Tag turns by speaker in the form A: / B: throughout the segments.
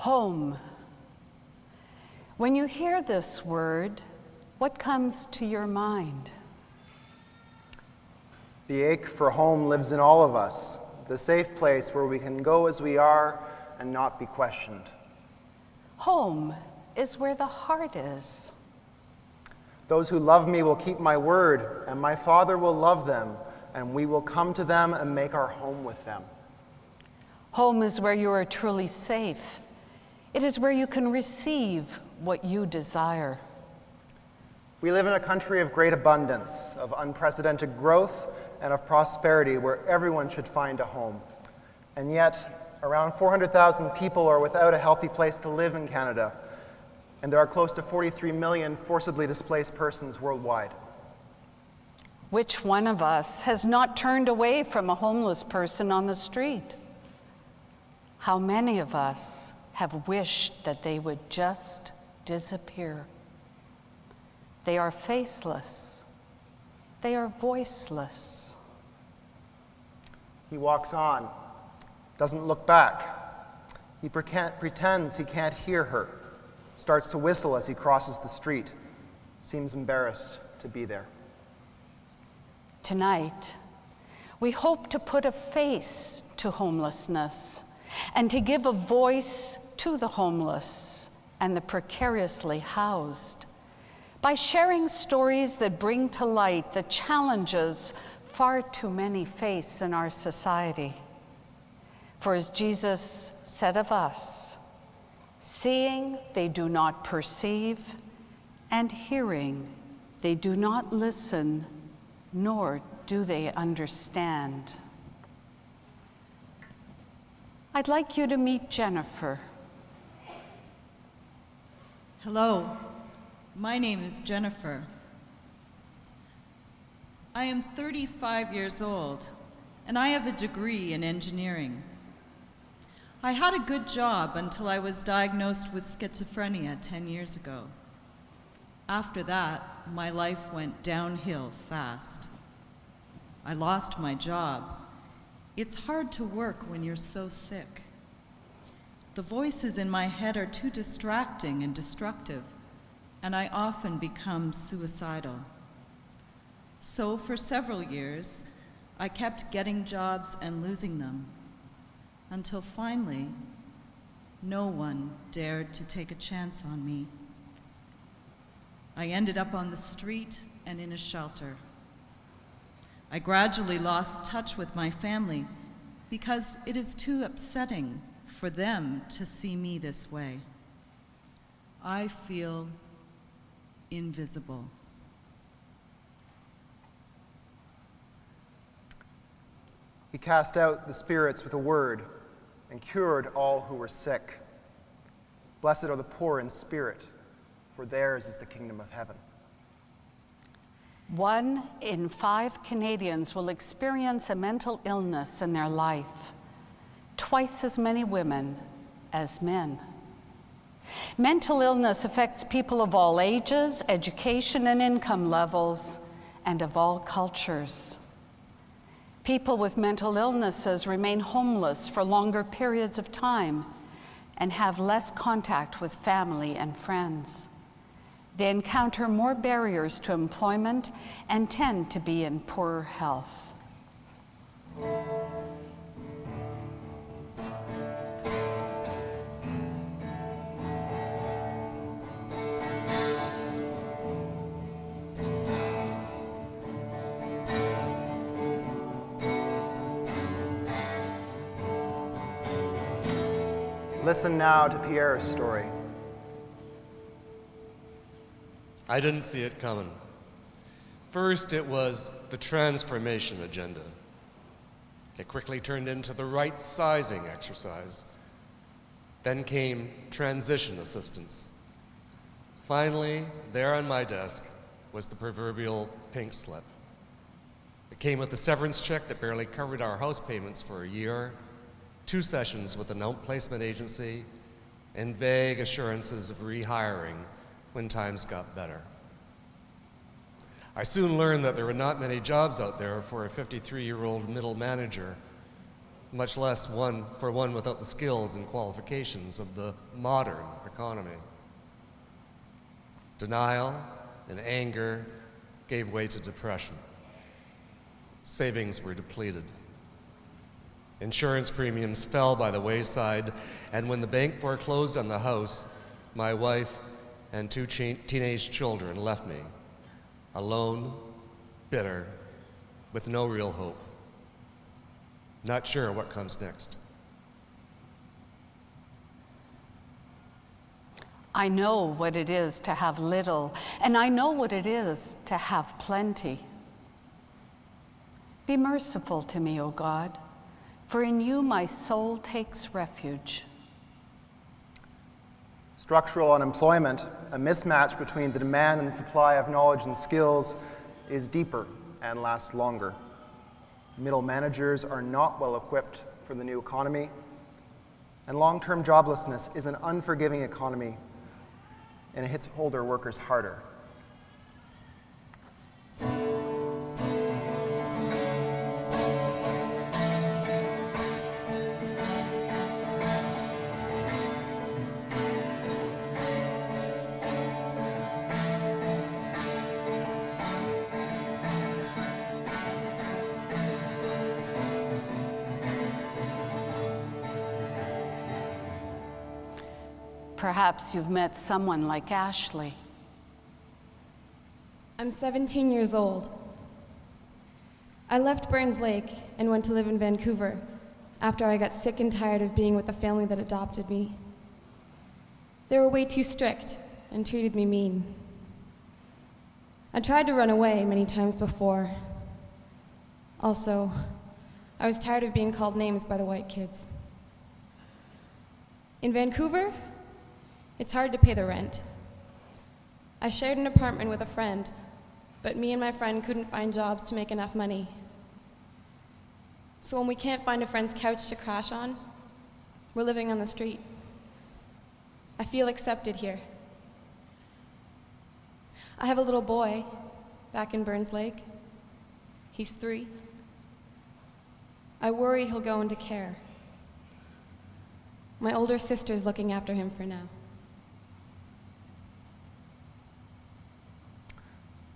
A: Home. When you hear this word, what comes to your mind?
B: The ache for home lives in all of us, the safe place where we can go as we are and not be questioned.
A: Home is where the heart is.
B: Those who love me will keep my word, and my Father will love them, and we will come to them and make our home with them.
A: Home is where you are truly safe. It is where you can receive what you desire.
B: We live in a country of great abundance, of unprecedented growth, and of prosperity where everyone should find a home. And yet, around 400,000 people are without a healthy place to live in Canada, and there are close to 43 million forcibly displaced persons worldwide.
A: Which one of us has not turned away from a homeless person on the street? How many of us have wished that they would just disappear? They are faceless. They are voiceless.
B: He walks on, doesn't look back. He pretends he can't hear her, starts to whistle as he crosses the street, seems embarrassed to be there.
A: Tonight, we hope to put a face to homelessness and to give a voice to the homeless and the precariously housed by sharing stories that bring to light the challenges far too many face in our society. For as Jesus said of us, seeing they do not perceive, and hearing they do not listen, nor do they understand. I'd like you to meet Jennifer.
C: Hello, my name is Jennifer. I am 35 years old, and I have a degree in engineering. I had a good job until I was diagnosed with schizophrenia 10 years ago. After that, my life went downhill fast. I lost my job. It's hard to work when you're so sick. The voices in my head are too distracting and destructive, and I often become suicidal. So for several years, I kept getting jobs and losing them, until finally, no one dared to take a chance on me. I ended up on the street and in a shelter. I gradually lost touch with my family because it is too upsetting for them to see me this way. I feel invisible.
B: He cast out the spirits with a word and cured all who were sick. Blessed are the poor in spirit, for theirs is the kingdom of heaven.
A: 1 in 5 Canadians will experience a mental illness in their life, twice as many women as men. Mental illness affects people of all ages, education and income levels, and of all cultures. People with mental illnesses remain homeless for longer periods of time and have less contact with family and friends. They encounter more barriers to employment and tend to be in poorer health.
B: Listen now to Pierre's story.
D: I didn't see it coming. First, it was the transformation agenda. It quickly turned into the right sizing exercise. Then came transition assistance. Finally, there on my desk was the proverbial pink slip. It came with a severance check that barely covered our house payments for a year, 2 sessions with an outplacement agency, and vague assurances of rehiring when times got better. I soon learned that there were not many jobs out there for a 53-year-old middle manager, much less for one without the skills and qualifications of the modern economy. Denial and anger gave way to depression. Savings were depleted. Insurance premiums fell by the wayside, and when the bank foreclosed on the house, my wife and two teenage children left me, alone, bitter, with no real hope. Not sure what comes next.
A: I know what it is to have little, and I know what it is to have plenty. Be merciful to me, O God, for in you my soul takes refuge.
B: Structural unemployment, a mismatch between the demand and the supply of knowledge and skills, is deeper and lasts longer. Middle managers are not well equipped for the new economy, and long-term joblessness is an unforgiving economy, and it hits older workers harder.
A: Perhaps you've met someone like Ashley.
E: I'm 17 years old. I left Burns Lake and went to live in Vancouver after I got sick and tired of being with the family that adopted me. They were way too strict and treated me mean. I tried to run away many times before. Also, I was tired of being called names by the white kids. In Vancouver, it's hard to pay the rent. I shared an apartment with a friend, but me and my friend couldn't find jobs to make enough money. So when we can't find a friend's couch to crash on, we're living on the street. I feel accepted here. I have a little boy back in Burns Lake. He's 3. I worry he'll go into care. My older sister's looking after him for now.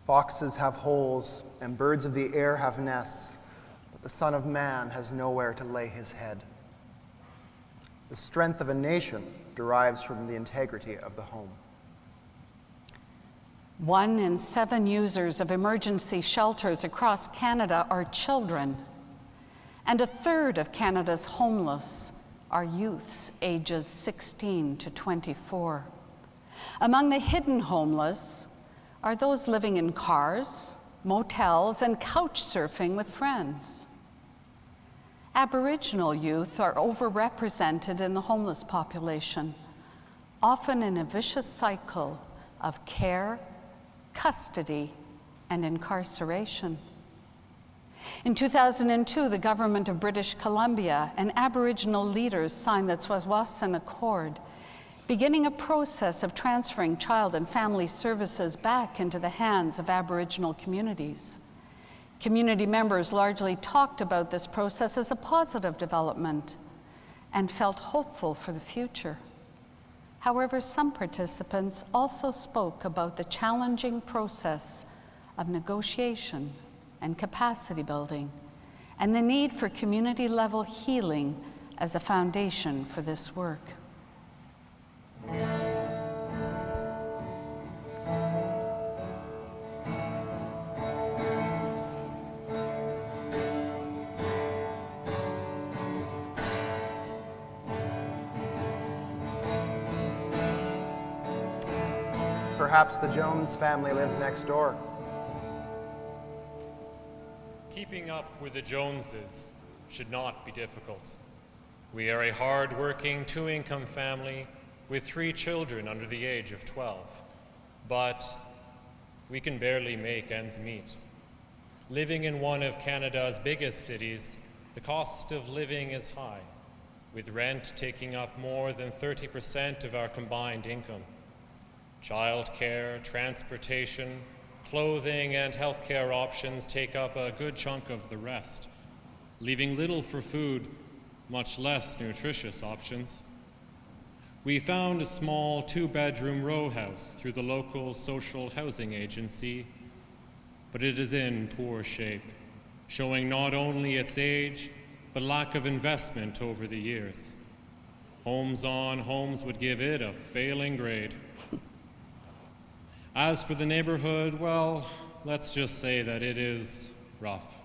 B: Foxes have holes, and birds of the air have nests, but the Son of Man has nowhere to lay his head. The strength of a nation derives from the integrity of the home.
A: 1 in 7 users of emergency shelters across Canada are children, and 1/3 of Canada's homeless are youths ages 16 to 24. Among the hidden homeless are those living in cars, motels, and couch surfing with friends. Aboriginal youth are overrepresented in the homeless population, often in a vicious cycle of care, custody, and incarceration. In 2002, the government of British Columbia and Aboriginal leaders signed the Tsawwassen Accord, beginning a process of transferring child and family services back into the hands of Aboriginal communities. Community members largely talked about this process as a positive development and felt hopeful for the future. However, some participants also spoke about the challenging process of negotiation and capacity building, and the need for community-level healing as a foundation for this work.
B: Perhaps the Jones family lives next door.
F: Keeping up with the Joneses should not be difficult. We are a hard-working, 2-income family with 3 children under the age of 12, but we can barely make ends meet. Living in one of Canada's biggest cities, the cost of living is high, with rent taking up more than 30% of our combined income. Childcare, transportation, clothing, and healthcare options take up a good chunk of the rest, leaving little for food much less nutritious options. We found a small 2-bedroom row house through the local social housing agency, but it is in poor shape, showing not only its age, but lack of investment over the years. Homes On Homes would give it a failing grade. As for the neighborhood, well, let's just say that it is rough.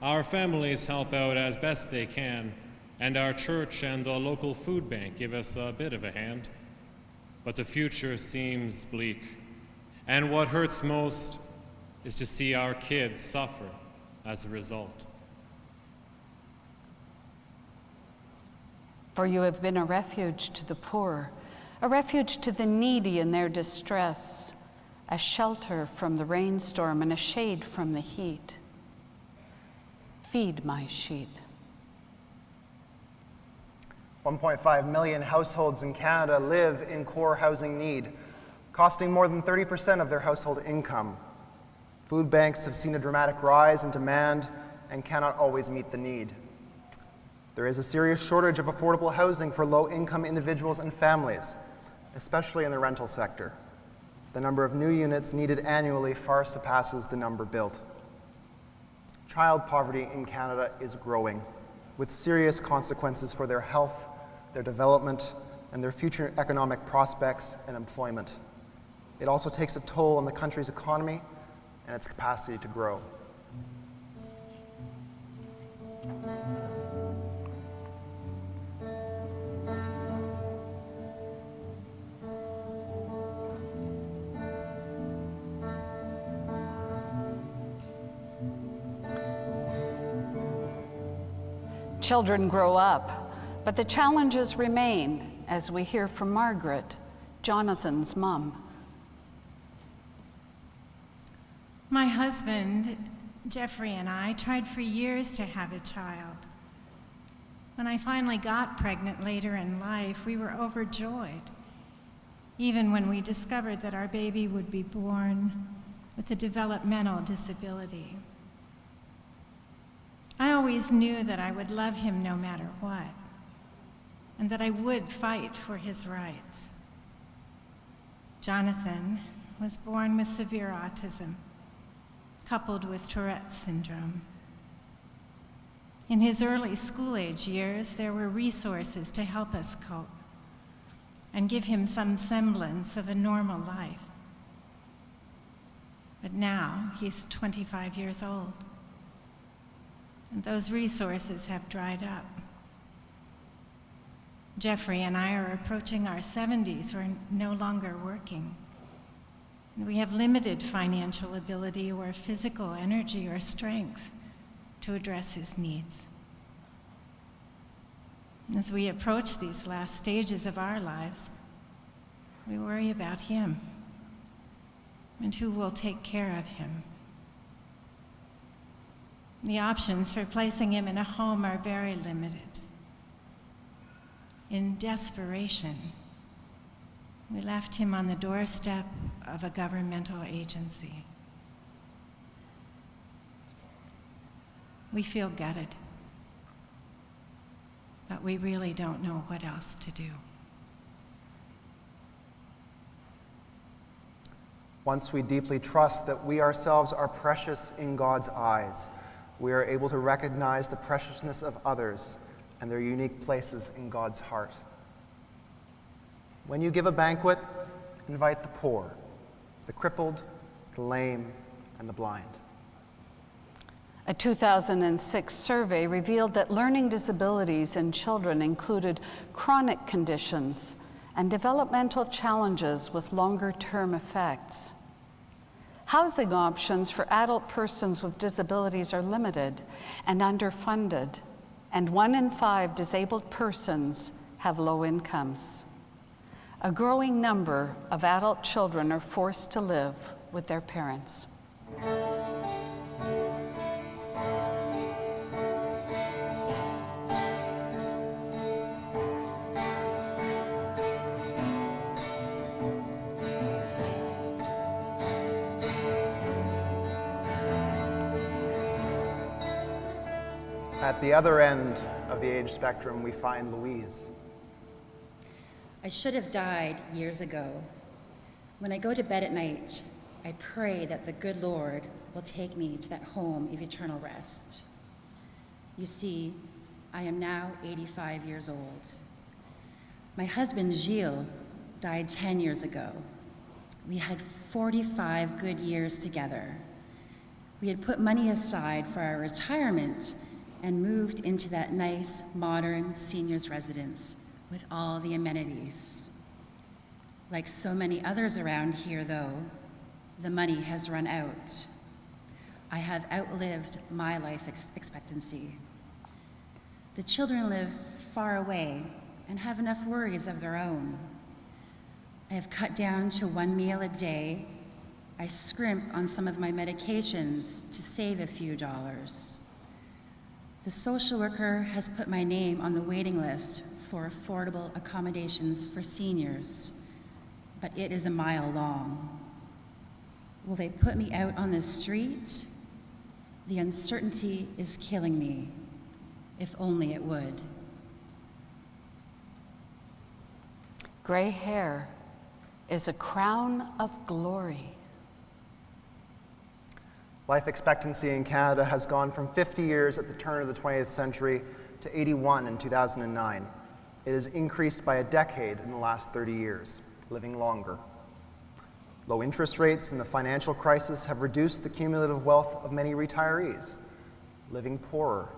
F: Our families help out as best they can, and our church and the local food bank give us a bit of a hand. But the future seems bleak, and what hurts most is to see our kids suffer as a result.
A: For you have been a refuge to the poor, a refuge to the needy in their distress, a shelter from the rainstorm and a shade from the heat. Feed my sheep.
B: 1.5 million households in Canada live in core housing need, costing more than 30% of their household income. Food banks have seen a dramatic rise in demand and cannot always meet the need. There is a serious shortage of affordable housing for low-income individuals and families, especially in the rental sector. The number of new units needed annually far surpasses the number built. Child poverty in Canada is growing, with serious consequences for their health, their development, and their future economic prospects and employment. It also takes a toll on the country's economy and its capacity to grow.
A: Children grow up, but the challenges remain, as we hear from Margaret, Jonathan's mom.
G: My husband, Jeffrey, and I tried for years to have a child. When I finally got pregnant later in life, we were overjoyed, even when we discovered that our baby would be born with a developmental disability. I always knew that I would love him no matter what, and that I would fight for his rights. Jonathan was born with severe autism, coupled with Tourette's syndrome. In his early school-age years, there were resources to help us cope and give him some semblance of a normal life. But now he's 25 years old, and those resources have dried up. Jeffrey and I are approaching our 70s. We're no longer working. And we have limited financial ability or physical energy or strength to address his needs. As we approach these last stages of our lives, we worry about him and who will take care of him. The options for placing him in a home are very limited. In desperation, we left him on the doorstep of a governmental agency. We feel gutted, but we really don't know what else to do.
B: Once we deeply trust that we ourselves are precious in God's eyes, we are able to recognize the preciousness of others and their unique places in God's heart. When you give a banquet, invite the poor, the crippled, the lame, and the blind.
A: A 2006 survey revealed that learning disabilities in children included chronic conditions and developmental challenges with longer-term effects. Housing options for adult persons with disabilities are limited and underfunded, and 1 in 5 disabled persons have low incomes. A growing number of adult children are forced to live with their parents.
B: At the other end of the age spectrum, we find Louise.
H: I should have died years ago. When I go to bed at night, I pray that the good Lord will take me to that home of eternal rest. You see, I am now 85 years old. My husband, Gilles, died 10 years ago. We had 45 good years together. We had put money aside for our retirement and moved into that nice, modern seniors residence with all the amenities. Like so many others around here, though, the money has run out. I have outlived my life expectancy. The children live far away and have enough worries of their own. I have cut down to 1 meal a day. I scrimp on some of my medications to save a few dollars. The social worker has put my name on the waiting list for affordable accommodations for seniors, but it is a mile long. Will they put me out on the street? The uncertainty is killing me. If only it would.
A: Gray hair is a crown of glory.
B: Life expectancy in Canada has gone from 50 years at the turn of the 20th century to 81 in 2009. It has increased by a decade in the last 30 years, living longer. Low interest rates and the financial crisis have reduced the cumulative wealth of many retirees, living poorer.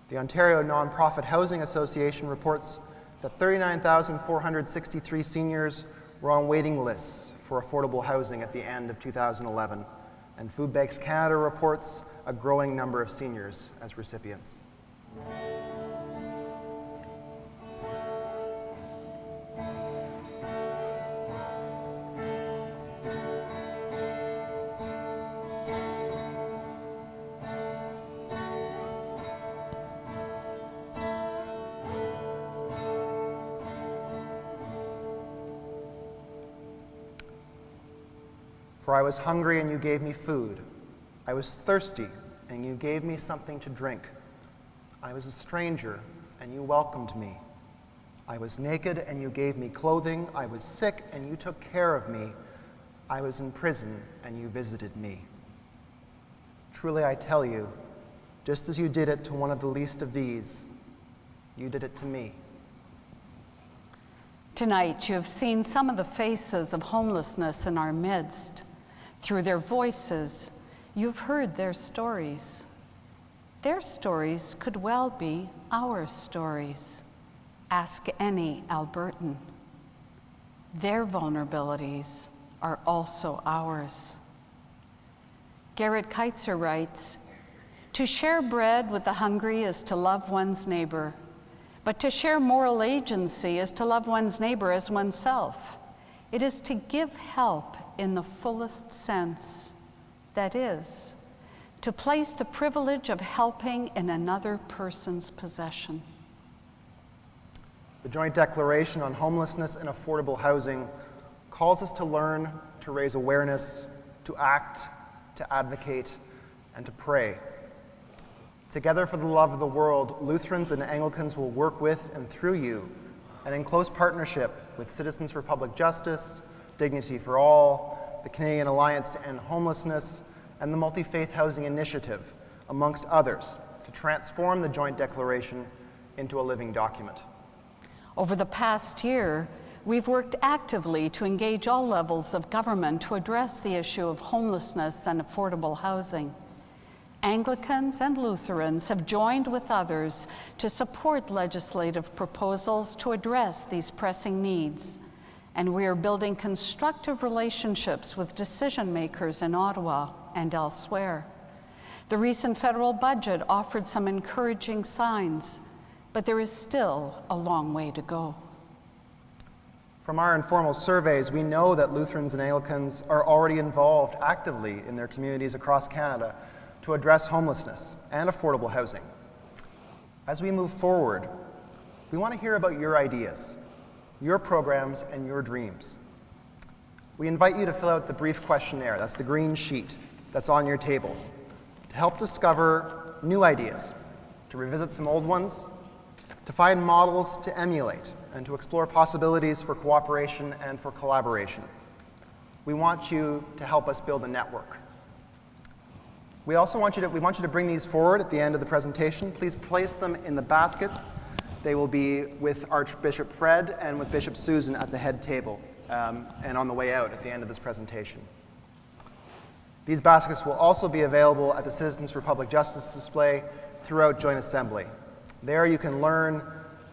B: The Ontario Nonprofit Housing Association reports that 39,463 seniors were on waiting lists for affordable housing at the end of 2011, and Food Banks Canada reports a growing number of seniors as recipients. For I was hungry, and you gave me food. I was thirsty, and you gave me something to drink. I was a stranger, and you welcomed me. I was naked, and you gave me clothing. I was sick, and you took care of me. I was in prison, and you visited me. Truly I tell you, just as you did it to one of the least of these, you did it to me.
A: Tonight, you have seen some of the faces of homelessness in our midst. Through their voices, you've heard their stories. Their stories could well be our stories. Ask any Albertan. Their vulnerabilities are also ours. Garrett Keitzer writes, "To share bread with the hungry is to love one's neighbor, but to share moral agency is to love one's neighbor as oneself. It is to give help in the fullest sense, that is, to place the privilege of helping in another person's possession."
B: The Joint Declaration on Homelessness and Affordable Housing calls us to learn, to raise awareness, to act, to advocate, and to pray. Together for the love of the world, Lutherans and Anglicans will work with and through you, and in close partnership with Citizens for Public Justice, Dignity for All, the Canadian Alliance to End Homelessness, and the Multi-Faith Housing Initiative, amongst others, to transform the Joint Declaration into a living document.
A: Over the past year, we've worked actively to engage all levels of government to address the issue of homelessness and affordable housing. Anglicans and Lutherans have joined with others to support legislative proposals to address these pressing needs, and we are building constructive relationships with decision makers in Ottawa and elsewhere. The recent federal budget offered some encouraging signs, but there is still a long way to go.
B: From our informal surveys, we know that Lutherans and Anglicans are already involved actively in their communities across Canada to address homelessness and affordable housing. As we move forward, we want to hear about your ideas, your programs, and your dreams. We invite you to fill out the brief questionnaire, that's the green sheet that's on your tables, to help discover new ideas to revisit some old ones, to find models to emulate, and to explore possibilities for cooperation and for collaboration. We want you to help us build a network. We also want you to bring these forward at the end of the presentation. Please place them in the baskets. They will be with Archbishop Fred and with Bishop Susan at the head table and on the way out at the end of this presentation. These baskets will also be available at the Citizens for Public Justice display throughout Joint Assembly. There you can learn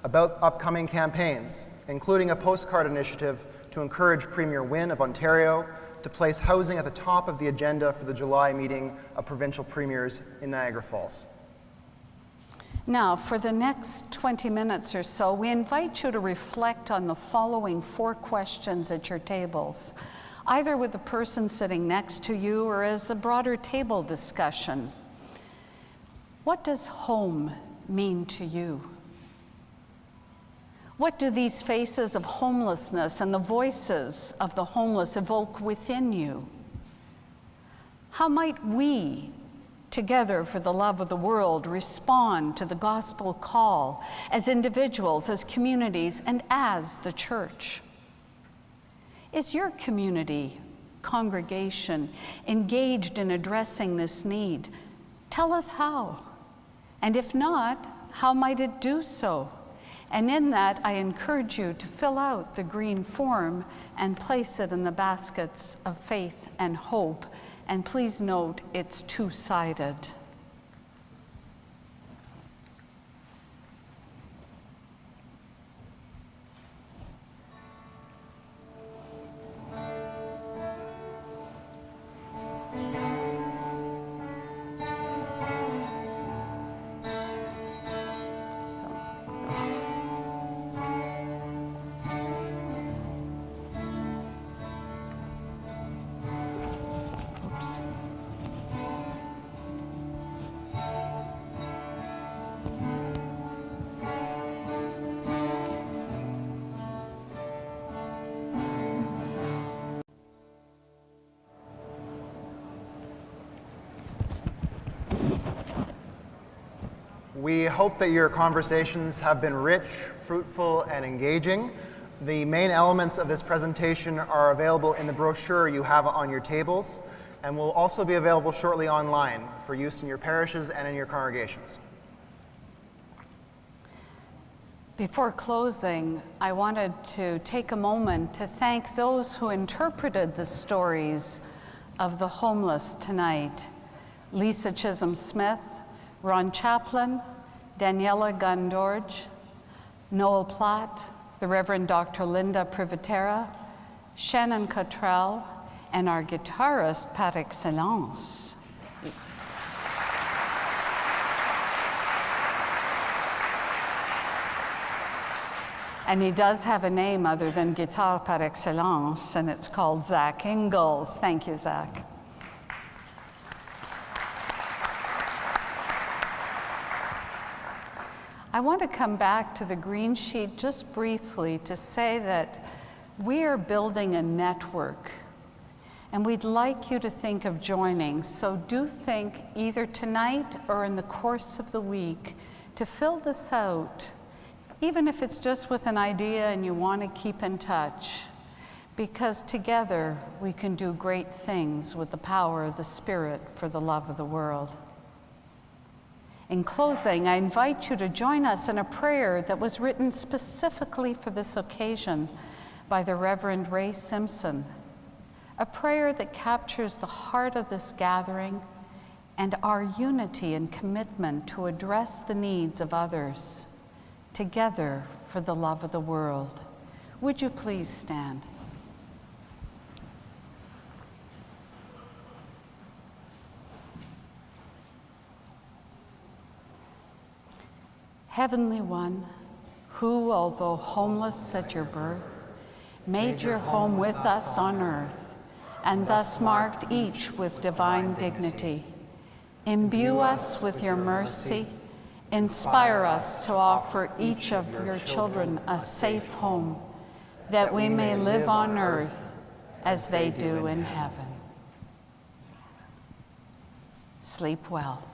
B: about upcoming campaigns, including a postcard initiative to encourage Premier Wynne of Ontario to place housing at the top of the agenda for the July meeting of provincial premiers in Niagara Falls.
A: Now, for the next 20 minutes or so, we invite you to reflect on the following 4 questions at your tables, either with the person sitting next to you or as a broader table discussion. What does home mean to you? What do these faces of homelessness and the voices of the homeless evoke within you? How might we, together for the love of the world, respond to the gospel call as individuals, as communities, and as the church? Is your community, congregation, engaged in addressing this need? Tell us how. And if not, how might it do so? And in that, I encourage you to fill out the green form and place it in the baskets of faith and hope. And please note, it's two-sided.
B: We hope that your conversations have been rich, fruitful, and engaging. The main elements of this presentation are available in the brochure you have on your tables, and will also be available shortly online for use in your parishes and in your congregations.
A: Before closing, I wanted to take a moment to thank those who interpreted the stories of the homeless tonight. Lisa Chisholm-Smith, Ron Chaplin, Daniela Gunn-Doerge, Noel Platte, the Reverend Dr. Linda Privitera, Shannon Cottrell, and our guitarist par excellence. And he does have a name other than guitar par excellence, and it's called Zack Ingles. Thank you, Zack. I want to come back to the green sheet just briefly to say that we are building a network, and we'd like you to think of joining. So do think either tonight or in the course of the week to fill this out, even if it's just with an idea and you want to keep in touch, because together we can do great things with the power of the Spirit for the love of the world. In closing, I invite you to join us in a prayer that was written specifically for this occasion by the Reverend Ray Simpson, a prayer that captures the heart of this gathering and our unity and commitment to address the needs of others, together for the love of the world. Would you please stand? Heavenly One, who, although homeless at your birth, made your home with us on earth, and thus marked each with divine dignity, imbue us with your mercy, inspire us to offer each of your children a safe home, that we may live on earth as they do in heaven. Sleep well.